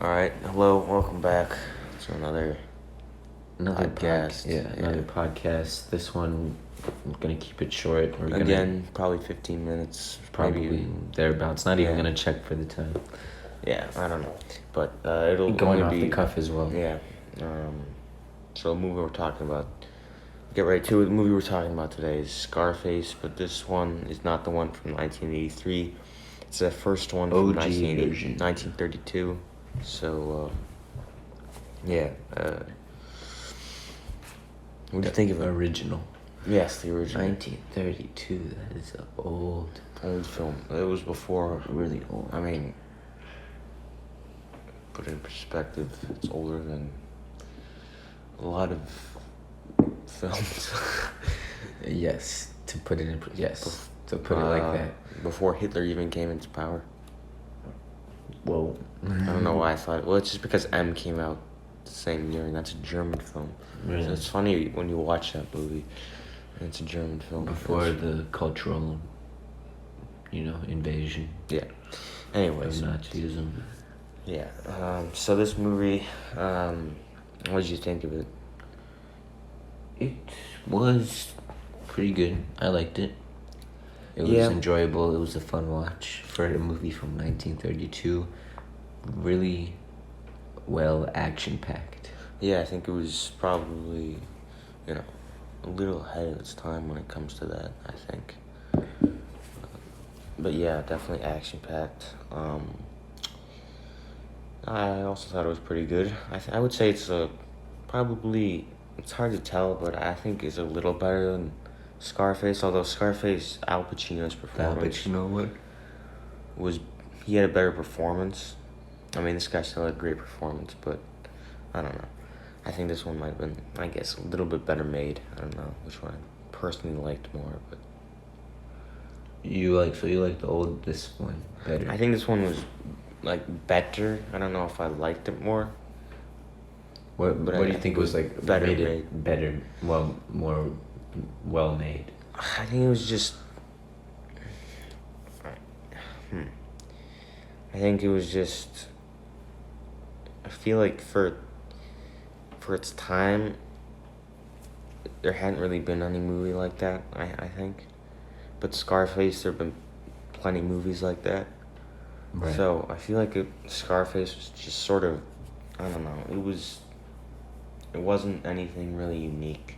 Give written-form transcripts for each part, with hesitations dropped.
All right, hello, welcome back to another podcast. Another podcast. This one, I'm gonna keep it short. Probably 15 minutes. Probably thereabouts. Not even gonna check for the time. Yeah, I don't know, but it'll going off be the cuff as well. Yeah. So the movie we're talking about. Get right to it. The movie we're talking about today is Scarface, but this one is not the one from 1983. It's the first one from 1932. So, what do you think of it? Original. Yes, the original. 1932. That is an old film. It was before. Really old. I mean, put it in perspective, it's older than a lot of films. Yes, to put it like that. Before Hitler even came into power. Well, I don't know why I thought. Well, it's just because M came out the same year, and that's a German film. Really? So it's funny when you watch that movie, and it's a German film. Before the cultural, invasion. Yeah. Anyways. Of Nazism. Yeah. So this movie, what did you think of it? It was pretty good. I liked it. It was enjoyable. It was a fun watch for a movie from 1932. Really well action-packed. Yeah, I think it was probably, a little ahead of its time when it comes to that, I think. But yeah, definitely action-packed. I also thought it was pretty good. I would say it's probably, it's hard to tell, but I think it's a little better than Scarface, although Scarface, Al Pacino's performance he had a better performance. I mean, this guy still had a great performance, but I don't know. I think this one might have been, I guess, a little bit better made. I don't know which one I personally liked more, but you like this one better? I think this one was better. I don't know if I liked it more. What do you think was better made? Better, more well made? I think it was just. I think it was just. I feel like for its time, there hadn't really been any movie like that. I think, but Scarface, there've been plenty of movies like that. Right. So I feel like Scarface was just sort of, I don't know. It wasn't anything really unique.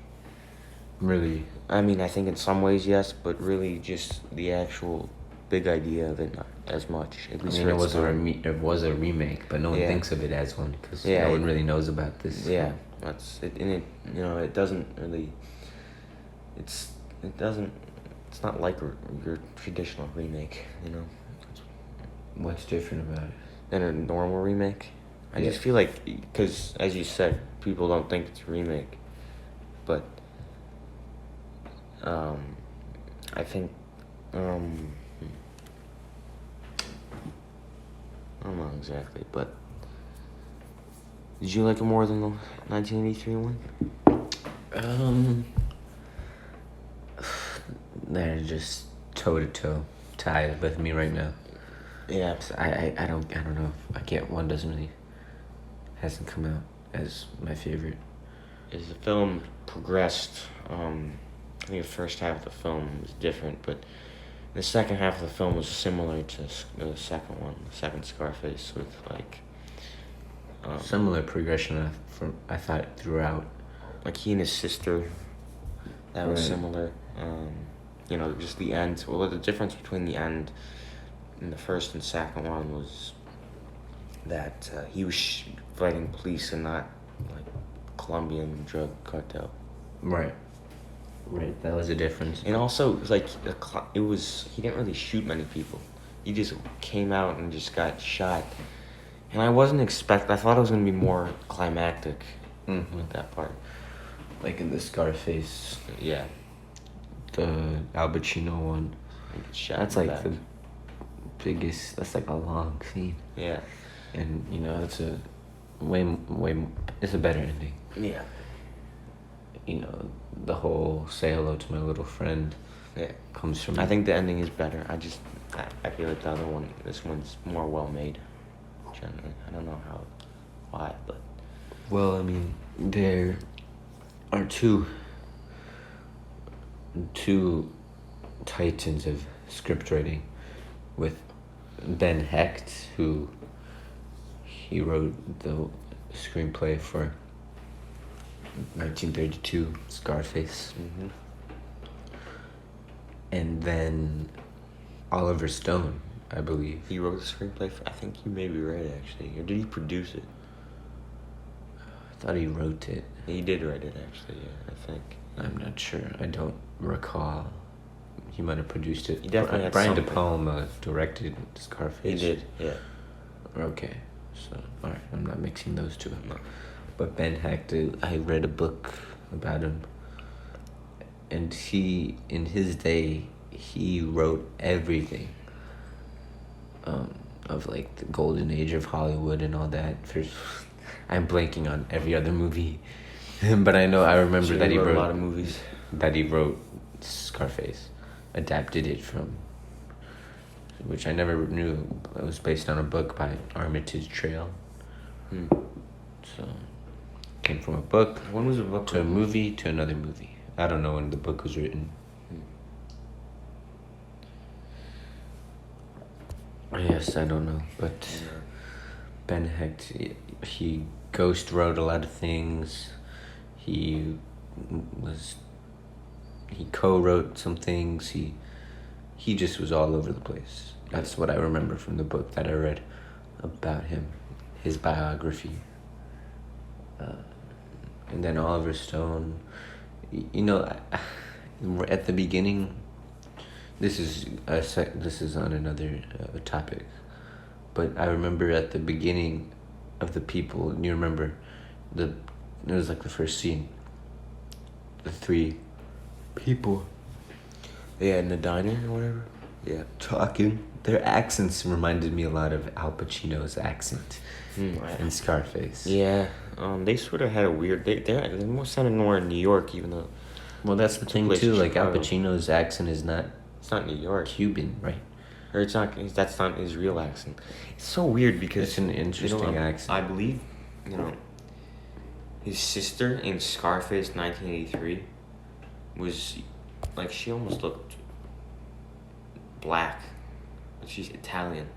Really? I mean, I think in some ways, yes, but really just the actual big idea of it, not as much. At least it was a remake, but no one thinks of it as one because no one really knows about this. Yeah, that's it. And it, it doesn't really. It's not like your traditional remake, What's different about it? Than a normal remake. I just feel like, because as you said, people don't think it's a remake, but I think I don't know exactly, but did you like it more than the 1983 one? They're just toe-to-toe tied with me right now. Yeah. So I don't know. One hasn't come out as my favorite. As the film progressed, I think the first half of the film was different, but the second half of the film was similar to the second one, the second Scarface, with similar progression I thought throughout. Like he and his sister, that was similar. Just the end. Well, the difference between the end in the first and second one was that he was fighting police and not Colombian drug cartel. Right. That was a difference. And also, he didn't really shoot many people. He just came out and just got shot. And I thought it was going to be more climactic with that part. Like in the Scarface. Yeah. The Al Pacino one. That's the biggest, that's a long scene. Yeah. And, it's a it's a better ending. Yeah. The whole say hello to my little friend comes from... I think the ending is better. I feel like this one's more well made. Generally, I don't know how Well, I mean, there are two titans of script writing, with Ben Hecht, who he wrote the screenplay for 1932 Scarface, and then Oliver Stone, I believe. He wrote the screenplay for, I think you may be right, actually. Or did he produce it? I thought he wrote it. He did write it, actually, yeah, I think. I'm not sure. I don't recall. He might have produced it. He definitely had Brian De something. Palma directed Scarface. He did, yeah. Okay, so alright, I'm not mixing those two. No. But Ben Hecht, I read a book about him, and he, in his day, he wrote everything. Of like the golden age of Hollywood and all that. I'm blanking on every other movie, but I remember So that he wrote a lot of movies. That he wrote Scarface, adapted it from, which I never knew it was based on a book by Armitage Trail. So, came from a book. When was the book to a movie to another movie? I don't know when the book was written. Yes, I don't know, but Ben Hecht, he ghost wrote a lot of things. He co-wrote some things. He just was all over the place. That's what I remember from the book that I read about him, his biography. And then Oliver Stone, at the beginning. This is on another topic, but I remember at the beginning of The People. You remember, it was like the first scene. The three people. Yeah, in the diner or whatever. Yeah. Talking. Their accents reminded me a lot of Al Pacino's accent in Scarface. Yeah. They sort of had a weird. They more sounded more in New York, even though. Well, that's the thing too. Like Al Pacino's accent is not. It's not New York. Cuban, right? Or it's not. That's not his real accent. It's so weird because it's an interesting accent. I believe, his sister in Scarface 1983 was like, she almost looked black. She's Italian.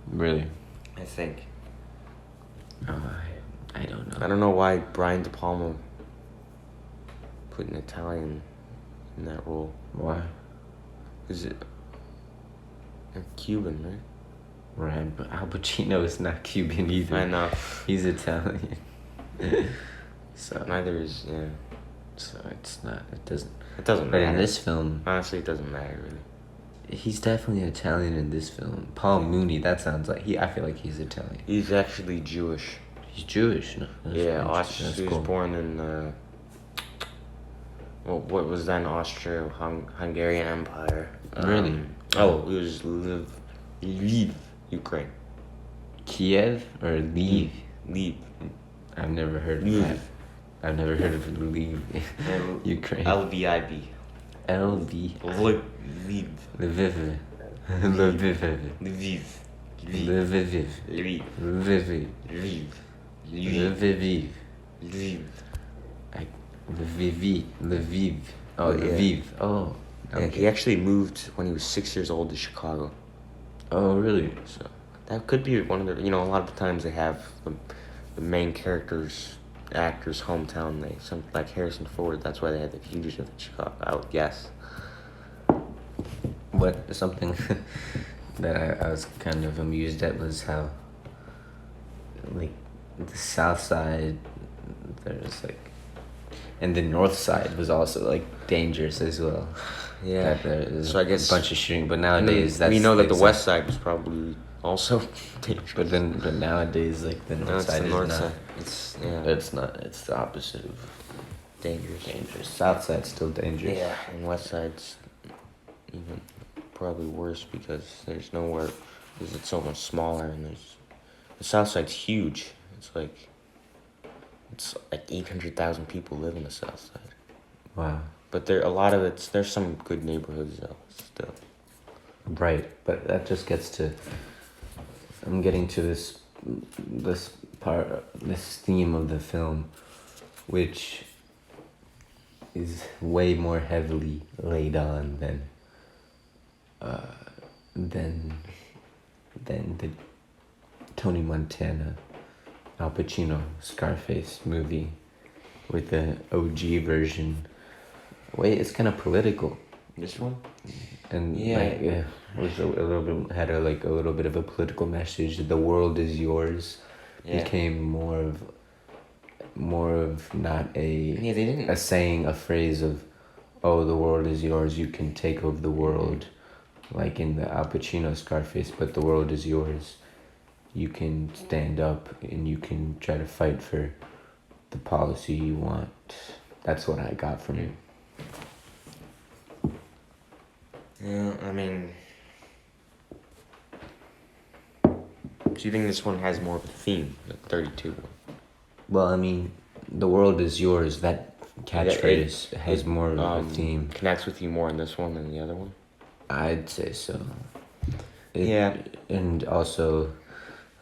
Really? I think. Oh, I don't know. I don't know why Brian De Palma put an Italian in that role. Why? Is it Cuban, right? Right, but Al Pacino is not Cuban either. I know. He's Italian. So neither is, yeah. So it's not. It doesn't. It doesn't matter. matter. But in this film, honestly, it doesn't matter really. He's definitely Italian in this film. Paul Mooney. That sounds like I feel like he's Italian. He's actually Jewish. He's Jewish. No? Yeah, he was born in. What was then Austro-Hungarian Empire. Really? It was Lviv, Ukraine. Kiev or Lviv? Lviv. I've never heard of that. I've never heard of Lviv. Ukraine. Lviv. Lviv. Lviv. Lviv. Lviv. Lviv. Lviv. Lviv. Lviv. Lviv. Lviv. Lviv. Oh, yeah. Lviv. Oh. Yeah, he actually moved when he was 6 years old to Chicago. Oh, really? So that could be one of the. A lot of times they have the main actor's hometown. Like Harrison Ford. That's why they had the Fugitive in Chicago. I would guess. Something that I was kind of amused at was how, like, the South Side, there's like. And the north side was also like dangerous as well. Yeah. So I guess a bunch of shooting, but nowadays we know that the west side was probably also dangerous. But nowadays, like the north side is not. Side. It's not. It's the opposite of dangerous. South side's still dangerous. Yeah, and west side's even probably worse because there's nowhere, because it's so much smaller, and the south side's huge. It's like 800,000 people live in the south side. Wow. But there's some good neighborhoods though still. Right, but that just gets to. I'm getting to this this theme of the film, which is way more heavily laid on than the Tony Montana, Al Pacino, Scarface movie with the OG version. Wait, it's kind of political. This one? And Yeah. it was a little bit, had a little bit of a political message. The world is yours. Yeah. Became more of not a Yeah, they didn't. a saying, a phrase of, oh, the world is yours, you can take over the world, like in the Al Pacino Scarface, but the world is yours. You can stand up and you can try to fight for the policy you want. That's what I got from it. Yeah, I mean, do you think this one has more of a theme, the 32 one? Well, I mean, the world is yours, that catchphrase has more of a theme. Connects with you more in this one than the other one? I'd say so. Yeah. And also,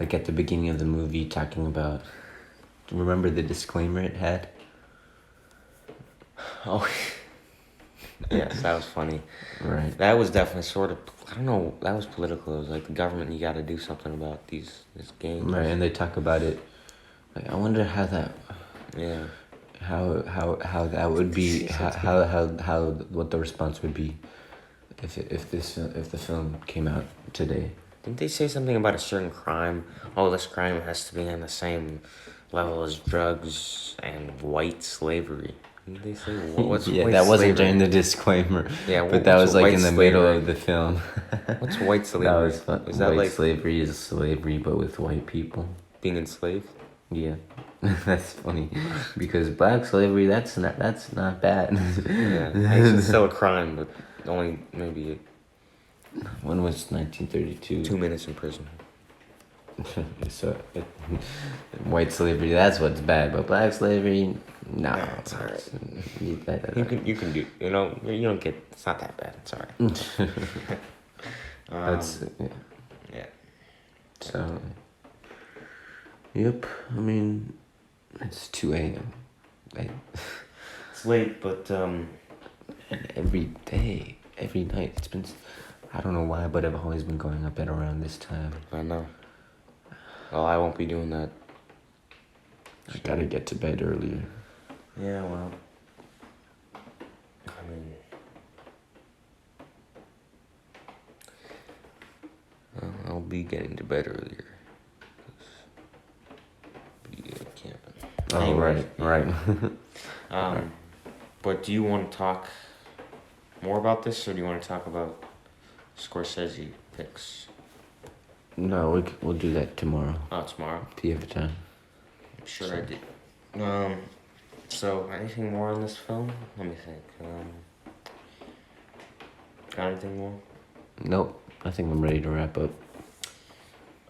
like at the beginning of the movie, talking about, remember the disclaimer it had? Oh, yes, that was funny. Right. That was definitely sort of, I don't know, that was political. It was like the government, you got to do something about this game. Right, and they talk about it. Like, I wonder how that. Yeah. How that would be. How what the response would be, if the film came out today. Didn't they say something about a certain crime? Oh, this crime has to be on the same level as drugs and white slavery. Didn't they say what's yeah, white that wasn't slavery? during the disclaimer. Yeah, but that was like white in the slavery? middle of the film. What's white slavery? That was fun. Is that white like slavery is slavery, but with white people. being enslaved? Yeah, that's funny, because black slavery that's not bad. Yeah, it's still a crime, but only maybe When was 1932? 2 minutes in prison. So, white slavery, that's what's bad, but black slavery, no. Yeah, it's alright. You can do, you don't get, it's not that bad, it's alright. That's, Yeah. So, yep, I mean, it's 2 a.m. It's late, but, And every day, every night, it's been, I don't know why, but I've always been going up at around this time. I know. Well, I won't be doing that. I gotta get to bed earlier. Yeah, well, I mean, I'll be getting to bed earlier. Be camping. Oh, Anyways, right. But do you want to talk more about this, or do you want to talk about Scorsese picks? No, we'll do that tomorrow. Oh, tomorrow? Do you have time? I'm sure I did. So, anything more on this film? Let me think. Got anything more? Nope. I think I'm ready to wrap up.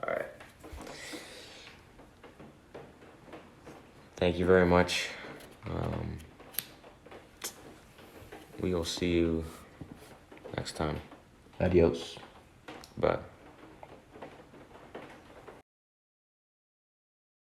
Alright. Thank you very much. We will see you next time. Adios. Bye.